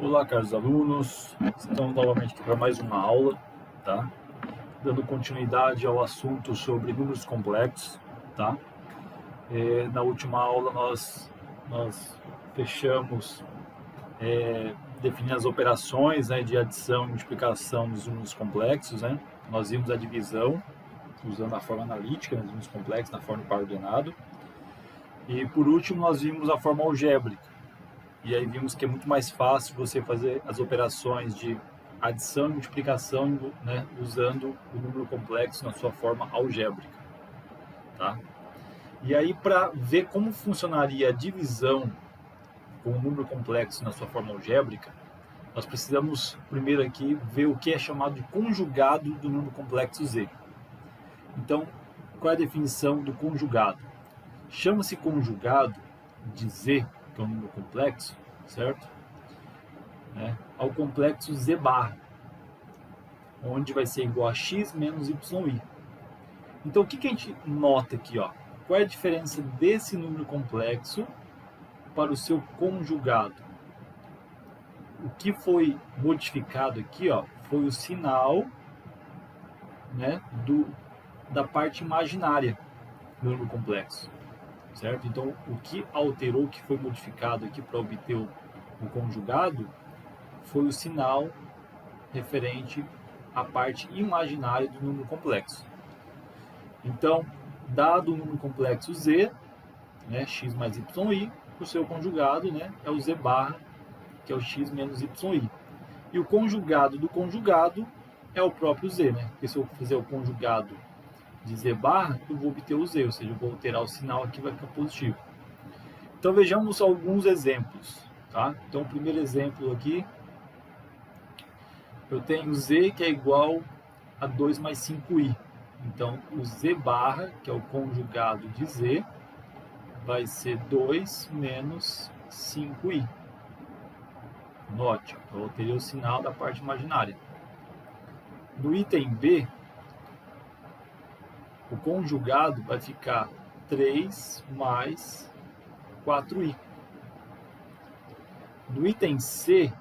Olá, caros alunos, estamos novamente aqui para mais uma aula, tá? Dando continuidade ao assunto sobre números complexos, tá? Na última aula nós fechamos definindo as operações, né, de adição e multiplicação dos números complexos, né? Nós vimos a divisão usando a forma analítica, né, dos números complexos na forma de par ordenado. E por último nós vimos a forma algébrica. E aí vimos que é muito mais fácil você fazer as operações de adição e multiplicação, né, usando o número complexo na sua forma algébrica, tá? E aí, para ver como funcionaria a divisão com o número complexo na sua forma algébrica, nós precisamos primeiro aqui ver o que é chamado de conjugado do número complexo z. Então, qual é a definição do conjugado? Chama-se conjugado de z, que é um número complexo, certo? Ao complexo z barra, onde vai ser igual a x menos y. Então, o que a gente nota aqui? Ó? Qual é a diferença desse número complexo para o seu conjugado? O que foi modificado aqui, ó, foi o sinal, né, da parte imaginária do número complexo, certo? Então, o que alterou, o que foi modificado aqui para obter o conjugado, foi o sinal referente à parte imaginária do número complexo. Então, dado o número complexo z, né, x mais y, o seu conjugado, né, é o z barra, que é o x menos y. E o conjugado do conjugado é o próprio z, né? Porque se eu fizer o conjugado de z barra, eu vou obter o z, ou seja, eu vou alterar o sinal aqui, vai ficar positivo. Então, vejamos alguns exemplos, tá? Então, o primeiro exemplo aqui, eu tenho z que é igual a 2 mais 5i. Então, o z barra, que é o conjugado de z, vai ser 2 menos 5i. Note, eu alterei o sinal da parte imaginária. No item B, o conjugado vai ficar 3 mais 4i. No item C,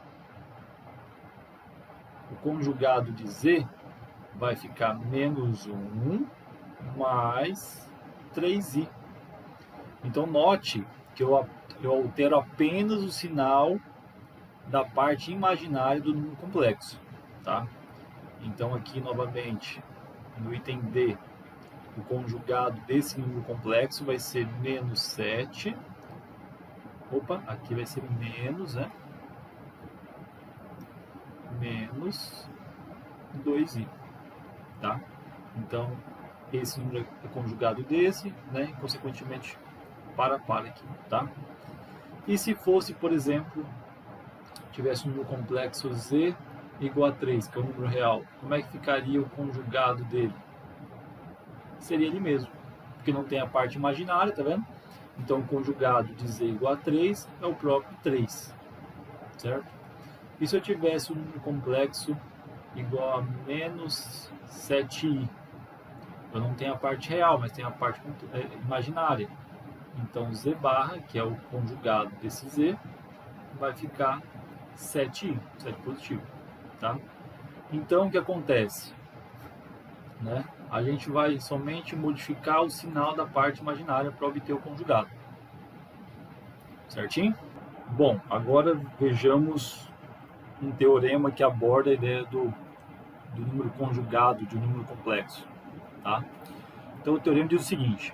o conjugado de z vai ficar menos 1 mais 3i. Então, note que eu altero apenas o sinal da parte imaginária do número complexo, tá? Então, aqui, novamente, no item D, o conjugado desse número complexo vai ser menos 7. Opa, aqui vai ser menos, né? Menos 2i, tá? Então, esse número é conjugado desse, né? E, consequentemente, para aqui, tá? E se fosse, por exemplo, tivesse um número complexo z igual a 3, que é o número real, como é que ficaria o conjugado dele? Seria ele mesmo, porque não tem a parte imaginária, tá vendo? Então, o conjugado de z igual a 3 é o próprio 3, certo? E se eu tivesse um número complexo igual a menos 7i? Eu não tenho a parte real, mas tenho a parte imaginária. Então, z barra, que é o conjugado desse z, vai ficar 7i, 7 positivo, tá? Então, o que acontece? Né? A gente vai somente modificar o sinal da parte imaginária para obter o conjugado. Certinho? Bom, agora vejamos um teorema que aborda a ideia do número conjugado de um número complexo, tá? Então, o teorema diz o seguinte: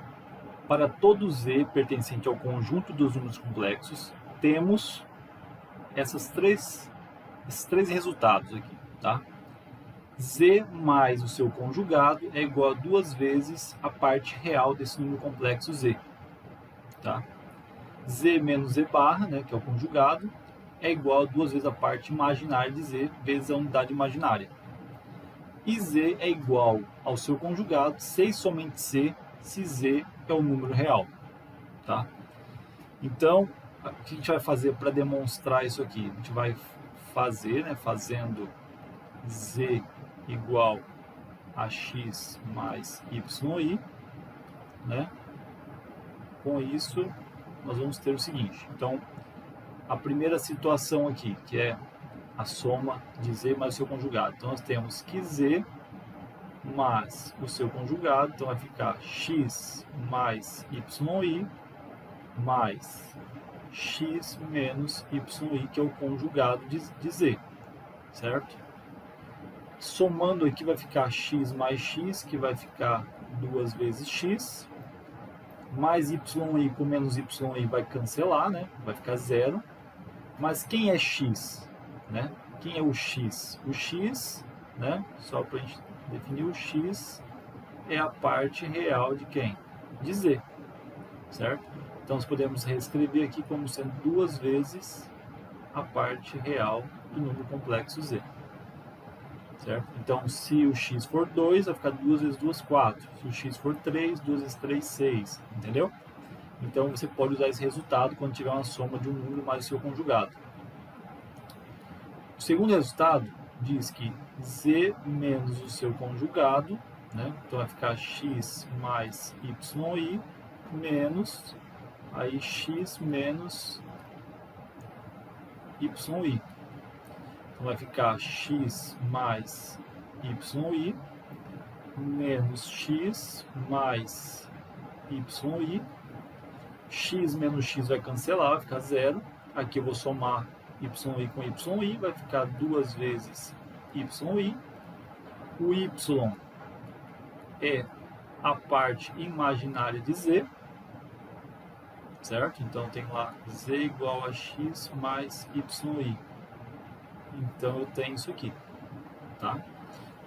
para todo z pertencente ao conjunto dos números complexos, temos esses três resultados aqui, tá? Z mais o seu conjugado é igual a 2 vezes a parte real desse número complexo z, tá? Z menos z barra, né, que é o conjugado, é igual a 2 vezes a parte imaginária de z vezes a unidade imaginária. E z é igual ao seu conjugado, C e somente C, se z é o número real, tá? Então, o que a gente vai fazer para demonstrar isso aqui? A gente vai fazer, né, fazendo z igual a x mais yi, né? Com isso, nós vamos ter o seguinte. Então, a primeira situação aqui, que é a soma de Z mais o seu conjugado. Então, nós temos que Z mais o seu conjugado, então vai ficar x mais yi mais x menos yi, que é o conjugado de Z, certo? Somando aqui vai ficar x mais x, que vai ficar 2 vezes x, mais yi com menos yi vai cancelar, né? Vai ficar zero. Mas quem é x? Né? Quem é o x? O x, né? Só para a gente definir, o x é a parte real de quem? De Z, certo? Então, nós podemos reescrever aqui como sendo 2 vezes a parte real do número complexo Z, certo? Então, se o x for 2, vai ficar 2 vezes 2, 4. Se o x for 3, 2 vezes 3, 6, entendeu? Então, você pode usar esse resultado quando tiver uma soma de um número mais o seu conjugado. O segundo resultado diz que Z menos o seu conjugado, né? Então vai ficar x mais yi menos aí x menos yi. Então vai ficar x mais yi menos x mais yi. X menos x vai cancelar, vai ficar zero. Aqui eu vou somar yi com yi, vai ficar 2 vezes yi. O y é a parte imaginária de Z, certo? Então tem lá Z igual a x mais yi. Então eu tenho isso aqui, tá?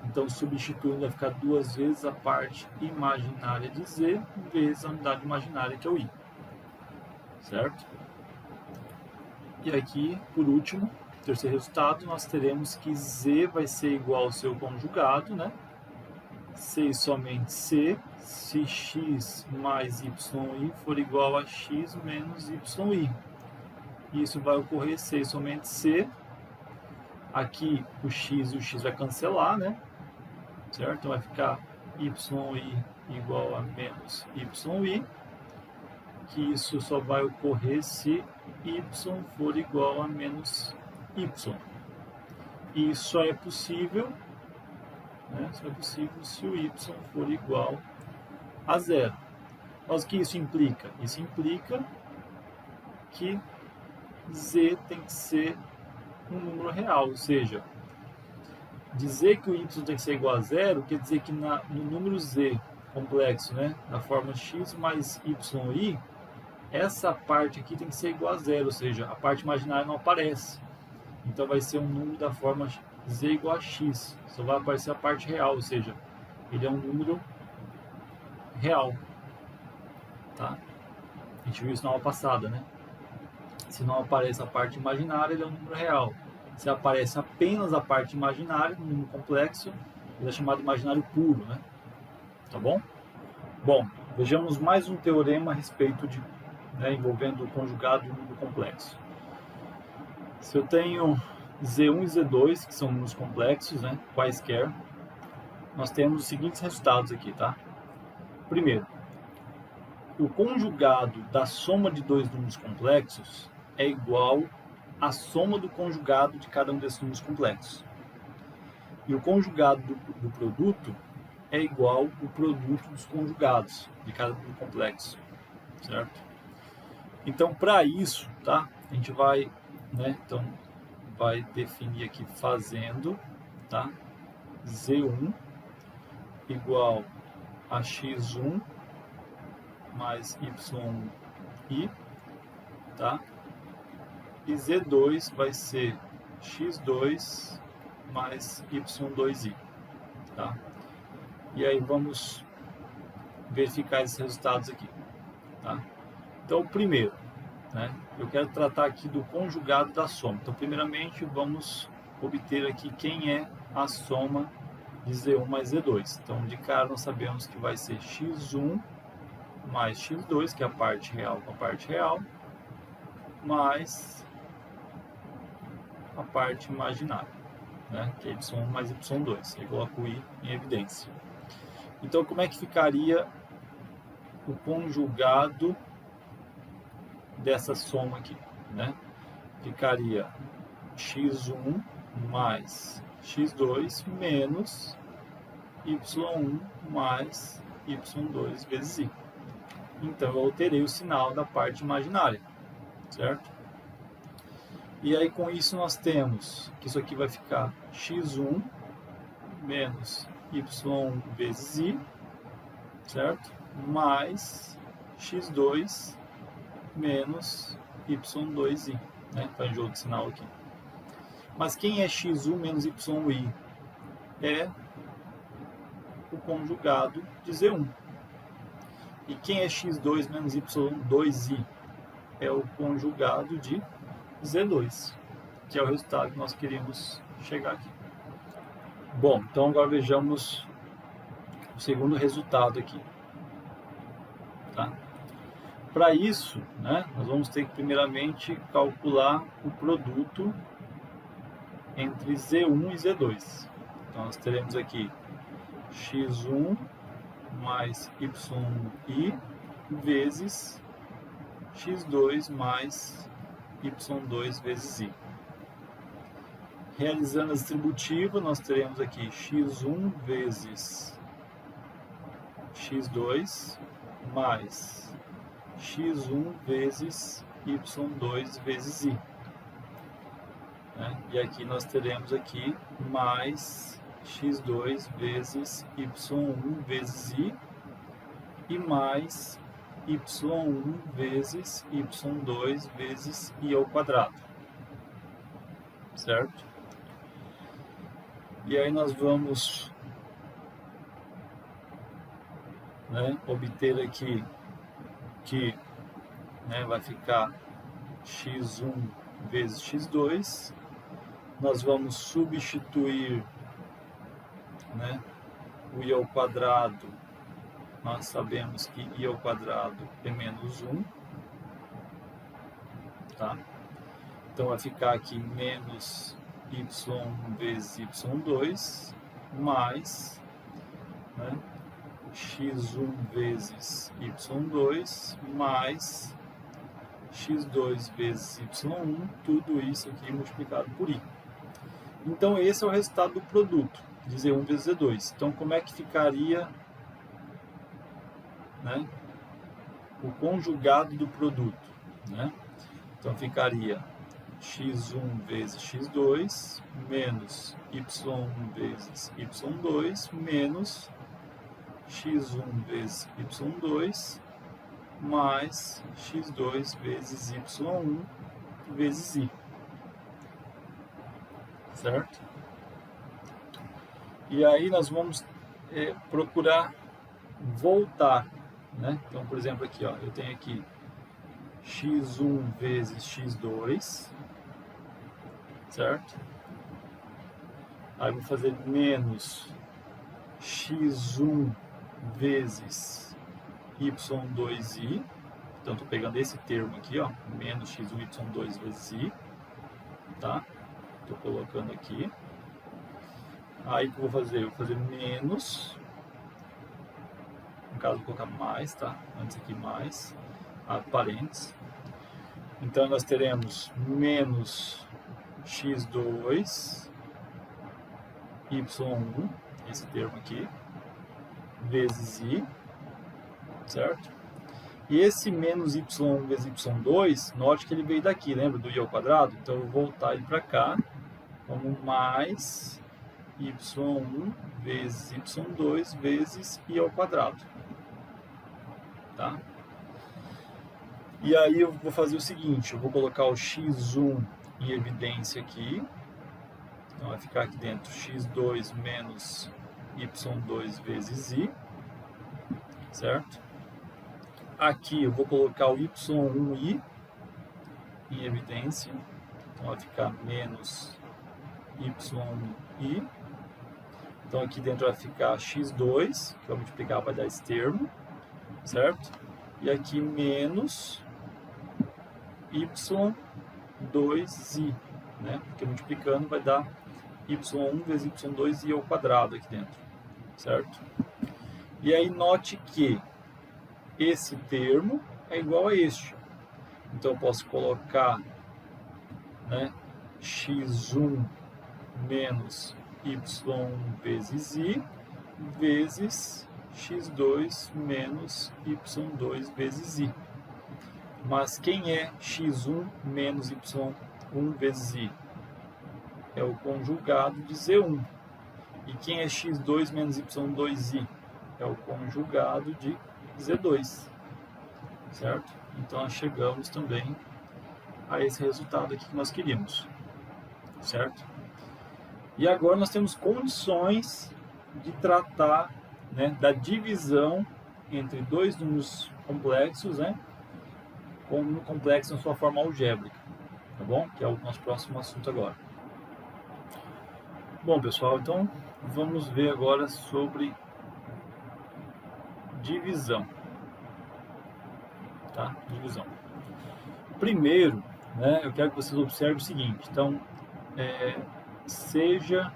Então substituindo vai ficar 2 vezes a parte imaginária de Z vezes a unidade imaginária, que é o i, certo? E aqui, por último, terceiro resultado, nós teremos que Z vai ser igual ao seu conjugado, né? C e somente C, se x mais yi for igual a x menos yi. Isso vai ocorrer C e somente C. Aqui o x e o x vai cancelar, né? Certo? Então vai ficar yi igual a menos yi. Que isso só vai ocorrer se y for igual a menos y. E isso só é possível, né? Só é possível se o y for igual a zero. Mas o que isso implica? Isso implica que z tem que ser um número real, ou seja, dizer que o y tem que ser igual a zero quer dizer que no número z complexo, né, na forma x mais yi, essa parte aqui tem que ser igual a zero, ou seja, a parte imaginária não aparece. Então vai ser um número da forma z igual a x, só vai aparecer a parte real, ou seja, ele é um número real. Tá? A gente viu isso na aula passada, né? Se não aparece a parte imaginária, ele é um número real. Se aparece apenas a parte imaginária, um número complexo, ele é chamado imaginário puro, né? Tá bom? Bom, vejamos mais um teorema a respeito de, né, envolvendo o conjugado de um número complexo. Se eu tenho Z1 e Z2, que são números complexos, né, quaisquer, nós temos os seguintes resultados aqui, tá? Primeiro, o conjugado da soma de dois números complexos é igual à soma do conjugado de cada um desses números complexos. E o conjugado do produto é igual ao produto dos conjugados de cada número complexo, certo? Então, para isso, tá? A gente vai, né? Então, vai definir aqui fazendo, tá? Z1 igual a x1 mais yi, tá? E Z2 vai ser x2 mais y2i, tá? E aí vamos verificar esses resultados aqui, tá? Então, primeiro, né, eu quero tratar aqui do conjugado da soma. Então, primeiramente, vamos obter aqui quem é a soma de Z1 mais Z2. Então, de cara, nós sabemos que vai ser x1 mais x2, que é a parte real com a parte real, mais a parte imaginária, né, que é y1 mais y2. Eu coloco o i em evidência. Então, como é que ficaria o conjugado dessa soma aqui, né? Ficaria x1 mais x2 menos y1 mais y2 vezes i. Então, eu alterei o sinal da parte imaginária, certo? E aí, com isso, nós temos que isso aqui vai ficar x1 menos y1 vezes i, certo? Mais x2 menos y2i, né? Está em jogo de sinal aqui. Mas quem é x1 menos y1i? É o conjugado de z1. E quem é x2 menos y2i? É o conjugado de z2, que é o resultado que nós queríamos chegar aqui. Bom, então agora vejamos o segundo resultado aqui. Tá? Para isso, né, nós vamos ter que primeiramente calcular o produto entre Z1 e Z2. Então nós teremos aqui x1 mais y1i vezes x2 mais y2 vezes i. Realizando a distributiva, nós teremos aqui x1 vezes x2 mais x1 vezes y2 vezes i. E aqui nós teremos aqui mais x2 vezes y1 vezes i e mais y1 vezes y2 vezes i ao quadrado, certo? E aí nós vamos, obter aqui que vai ficar x1 vezes x2. Nós vamos substituir o i ao quadrado. Nós sabemos que i ao quadrado é menos 1. Tá? Então vai ficar aqui menos y1 vezes y2 mais x1 vezes y2 mais x2 vezes y1, tudo isso aqui multiplicado por i. Então esse é o resultado do produto de Z1 vezes Z2. Então como é que ficaria o conjugado do produto? Então ficaria x1 vezes x2 menos y1 vezes y2 menos x1 vezes y2 mais x2 vezes y1 vezes i, certo? E aí nós vamos procurar voltar, Então, por exemplo, aqui, eu tenho aqui x1 vezes x2, certo? Aí vou fazer menos x1 vezes y2i. Então, estou pegando esse termo aqui, menos x1 y2 vezes i. Tá? Estou colocando aqui. Aí o que eu vou fazer? Eu vou fazer menos. No caso, vou colocar mais, tá? Antes aqui mais. Parênteses. Então, nós teremos menos x2 y1, esse termo aqui, vezes i, certo? E esse menos y1 vezes y2, note que ele veio daqui, lembra do i ao quadrado? Então eu vou voltar ele para cá, como mais y1 vezes y2 vezes i ao quadrado. Tá? E aí eu vou fazer o seguinte, eu vou colocar o x1 em evidência aqui. Então vai ficar aqui dentro x2 menos y2 vezes i, certo? Aqui eu vou colocar o y1i em evidência, então vai ficar menos y1i. Então aqui dentro vai ficar x2, que eu vou multiplicar para dar esse termo, certo? E aqui menos y2i, Porque multiplicando vai dar y1 vezes y2i ao quadrado aqui dentro, certo? E aí note que esse termo é igual a este. Então eu posso colocar x1 menos y vezes i vezes x2 menos y2 vezes i. Mas quem é x1 menos y1 vezes i? É o conjugado de z1. E quem é x2 menos y2i? É o conjugado de z2. Certo? Então, nós chegamos também a esse resultado aqui que nós queríamos. Certo? E agora nós temos condições de tratar, né, da divisão entre dois números complexos, né, com um número complexo na sua forma algébrica, tá bom? Que é o nosso próximo assunto agora. Bom, pessoal, então vamos ver agora sobre divisão, tá? Divisão. Primeiro, né, eu quero que vocês observem o seguinte. Então, seja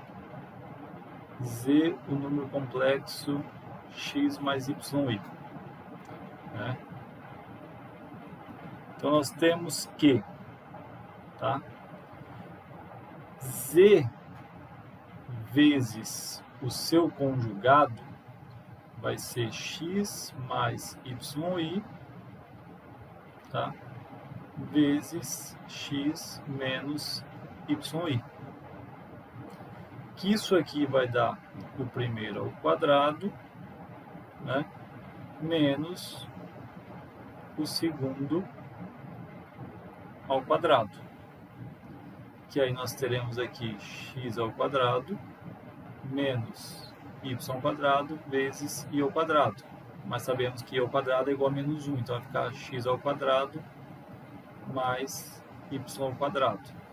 z o número complexo x mais yi, né? Então nós temos que, tá, z vezes o seu conjugado vai ser x mais yi, tá, vezes x menos yi. Que isso aqui vai dar o primeiro ao quadrado, né, menos o segundo ao quadrado. Que aí nós teremos aqui x ao quadrado menos y ao quadrado vezes i ao quadrado. Mas sabemos que i ao quadrado é igual a menos 1, então vai ficar x ao quadrado mais y ao quadrado.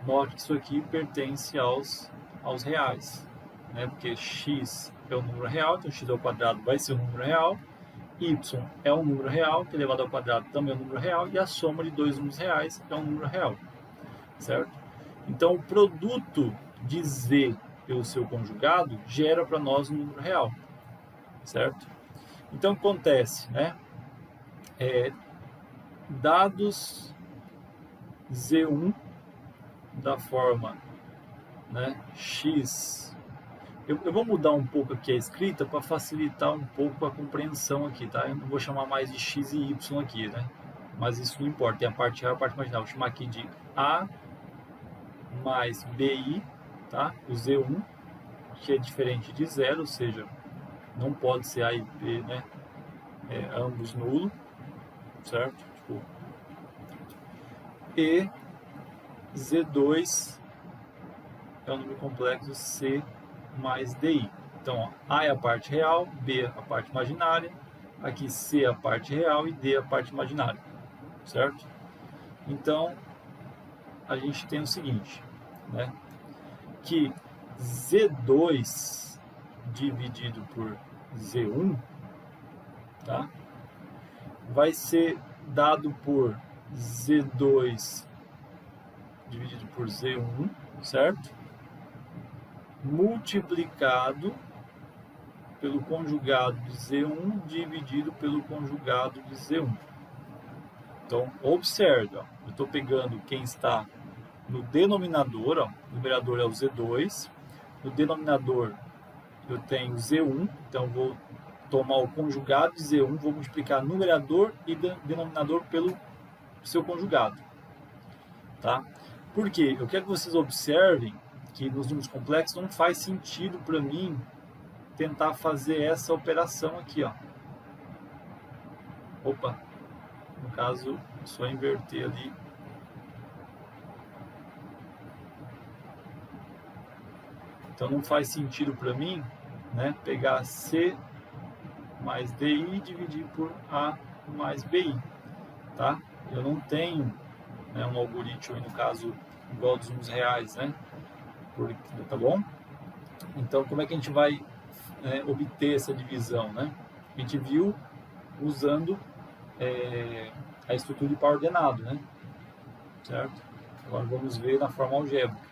Note que isso aqui pertence aos reais, né? Porque x é um número real, então x ao quadrado vai ser um número real, y é um número real, que elevado ao quadrado também é um número real, e a soma de dois números reais é um número real, certo? Então, o produto de z pelo seu conjugado gera para nós um número real, certo? Então, acontece, né? Dados z1 da forma, né, x. Eu vou mudar um pouco aqui a escrita para facilitar um pouco a compreensão aqui, tá? Eu não vou chamar mais de x e y aqui, né? Mas isso não importa, tem a parte real e a parte marginal. Vou chamar aqui de a mais bi, tá? O z1, que é diferente de zero, ou seja, não pode ser a e b, né? Ambos nulo, certo? Tipo, e z2 é o número complexo c mais di. Então, ó, a é a parte real, b é a parte imaginária, aqui c é a parte real e d é a parte imaginária, certo? Então, a gente tem o seguinte, né, que z2 dividido por z1, tá, vai ser dado por z2 dividido por z1, certo? Multiplicado pelo conjugado de z1 dividido pelo conjugado de z1. Então, observe, ó, eu estou pegando quem está no denominador, ó, o numerador é o z2, no denominador eu tenho z1, então vou tomar o conjugado de z1, vou multiplicar numerador e denominador pelo seu conjugado, tá? Por quê? Eu quero que vocês observem que nos números complexos não faz sentido para mim tentar fazer essa operação aqui, ó. Opa, no caso, só inverter ali. Então não faz sentido para mim, né, pegar C mais DI e dividir por A mais BI, tá? Eu não tenho, né, um algoritmo, no caso, igual dos números reais, né? Tá bom? Então, como é que a gente vai obter essa divisão, né? A gente viu usando a estrutura de par ordenado, né? Certo? Agora vamos ver na forma algébrica.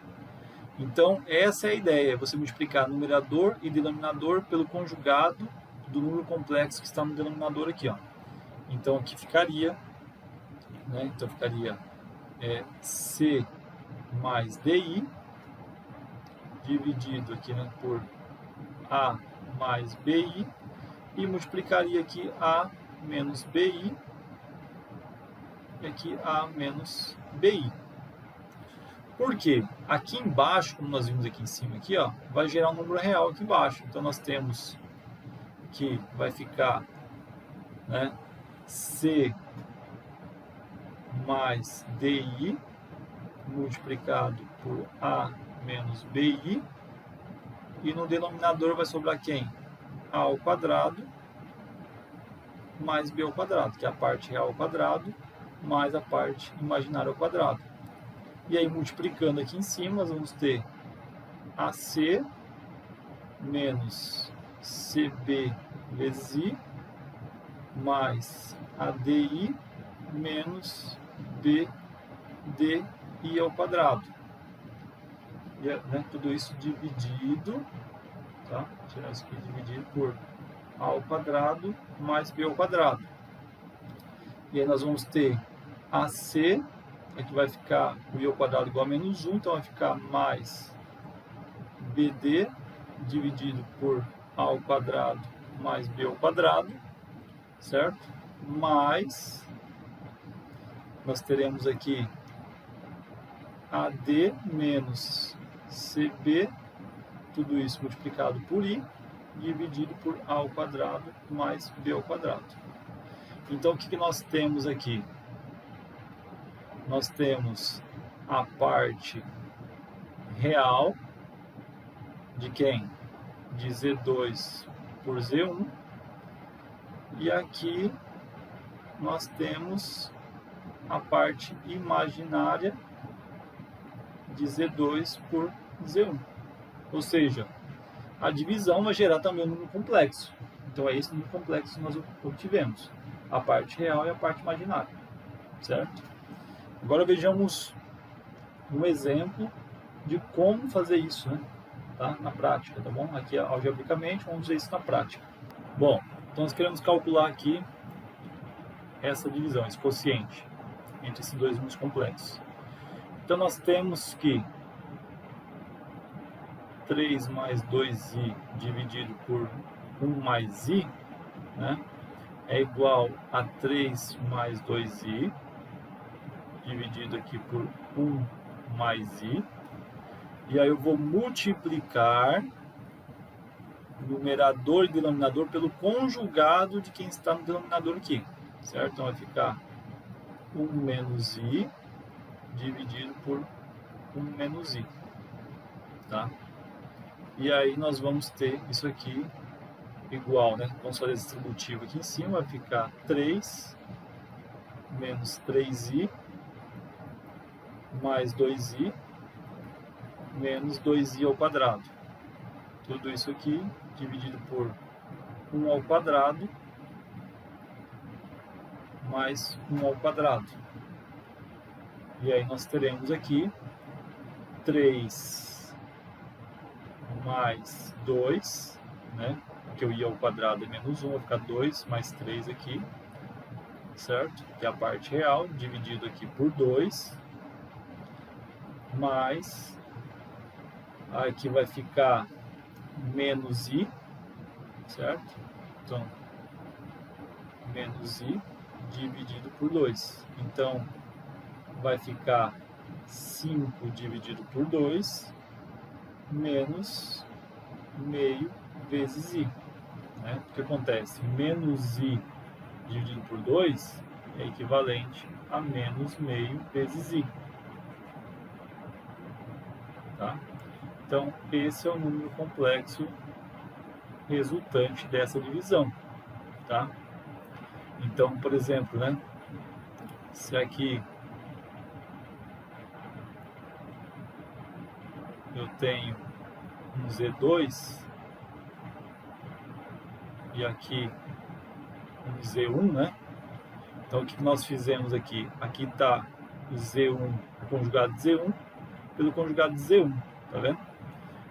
Então, essa é a ideia, você multiplicar numerador e denominador pelo conjugado do número complexo que está no denominador aqui, ó. Então, aqui ficaria, né? Então, ficaria C mais DI, dividido aqui, né, por A mais BI, e multiplicaria aqui A menos BI, e aqui A menos BI. Por quê? Aqui embaixo, como nós vimos aqui em cima, aqui, ó, vai gerar um número real aqui embaixo. Então, nós temos que vai ficar, né, C mais DI multiplicado por A menos BI, e no denominador vai sobrar quem? A ao quadrado mais B ao quadrado, que é a parte real ao quadrado mais a parte imaginária ao quadrado. E aí, multiplicando aqui em cima, nós vamos ter AC menos CB vezes I mais ADI menos BDI ao quadrado. E, né, tudo isso dividido, tá? Tirar isso aqui, dividido por A ao quadrado mais B ao quadrado. E aí nós vamos ter AC, aqui vai ficar o I ao quadrado igual a menos 1, então vai ficar mais BD dividido por A ao quadrado mais B ao quadrado, certo? Mais, nós teremos aqui AD menos CB, tudo isso multiplicado por I, dividido por A ao quadrado mais B ao quadrado. Então, o que nós temos aqui? Nós temos a parte real de quem? De Z2 por Z1. E aqui nós temos a parte imaginária de Z2 por Z1. Ou seja, a divisão vai gerar também um número complexo. Então, é esse número complexo que nós obtivemos. A parte real e a parte imaginária. Certo? Agora vejamos um exemplo de como fazer isso, né? Tá? Na prática, tá bom? Aqui, algebricamente, vamos ver isso na prática. Bom, então nós queremos calcular aqui essa divisão, esse quociente entre esses dois números complexos. Então, nós temos que 3 mais 2i dividido por 1 mais i, né, é igual a 3 mais 2i dividido aqui por 1 mais i. E aí eu vou multiplicar numerador e denominador pelo conjugado de quem está no denominador aqui, certo? Então vai ficar 1 menos i dividido por 1 menos i, tá? E aí nós vamos ter isso aqui igual, né? Vamos fazer distributivo aqui em cima, vai ficar 3 menos 3i mais 2i menos 2i ao quadrado. Tudo isso aqui dividido por 1 ao quadrado mais 1 ao quadrado. E aí nós teremos aqui 3 mais 2, né? Porque o i ao quadrado é menos 1, vai ficar 2 mais 3 aqui, certo? Que é a parte real, dividido aqui por 2, mais, aqui vai ficar menos i, certo? Então, menos i dividido por 2. Então, vai ficar 5 dividido por 2, menos meio vezes i, né? O que acontece? Menos i dividido por 2 é equivalente a menos meio vezes i, tá? Então, esse é o número complexo resultante dessa divisão, tá? Então, por exemplo, né? Se aqui eu tenho um Z2 e aqui um Z1, né? Então, o que nós fizemos aqui? Aqui está o Z1, o conjugado de Z1, pelo conjugado de Z1, tá vendo?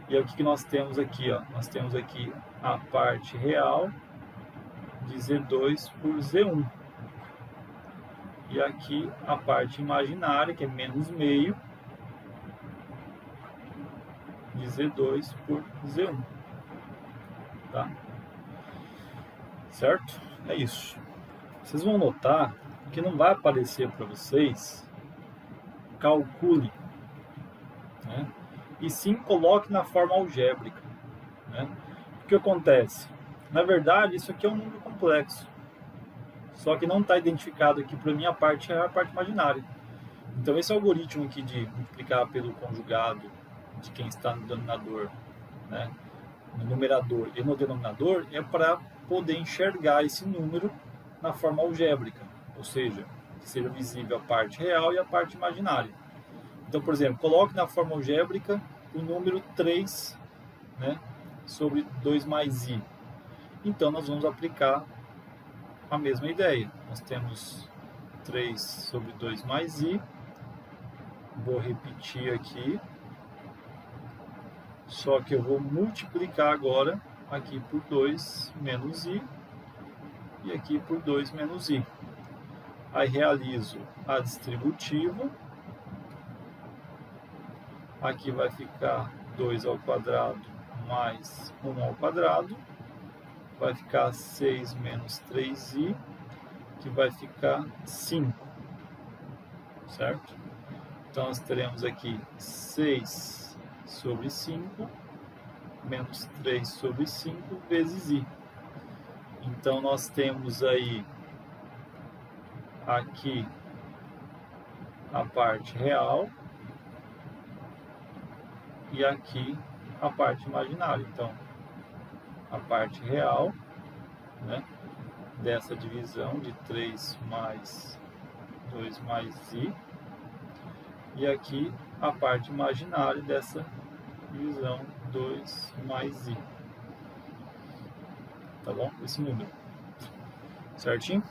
E aí, o que nós temos aqui, ó? Nós temos aqui a parte real de Z2 por Z1. E aqui a parte imaginária, que é menos meio, de de Z2 por Z1. Tá? Certo? É isso. Vocês vão notar que não vai aparecer para vocês calcule, né? E sim coloque na forma algébrica, né? O que acontece? Na verdade, isso aqui é um número complexo, só que não está identificado aqui para mim a parte real e a parte imaginária. Então esse algoritmo aqui de multiplicar pelo conjugado de quem está no denominador, né, no numerador e no denominador, é para poder enxergar esse número na forma algébrica, ou seja, que seja visível a parte real e a parte imaginária. Então, por exemplo, coloque na forma algébrica o número 3, né, sobre 2 mais i. Então, nós vamos aplicar a mesma ideia. Nós temos 3 sobre 2 mais i. Vou repetir aqui. Só que eu vou multiplicar agora aqui por 2 menos i e aqui por 2 menos i. Aí realizo a distributiva. Aqui vai ficar 2 ao quadrado mais 1 ao quadrado. Vai ficar 6 menos 3i, que vai ficar 5. Certo? Então, nós teremos aqui 6 sobre 5, menos 3 sobre 5, vezes i. Então, nós temos aí, aqui, a parte real, e aqui a parte imaginária. Então, a parte real, né, dessa divisão de 3 mais 2 mais i, e aqui a parte imaginária dessa divisão 2 mais i. Tá bom? Esse número. Certinho?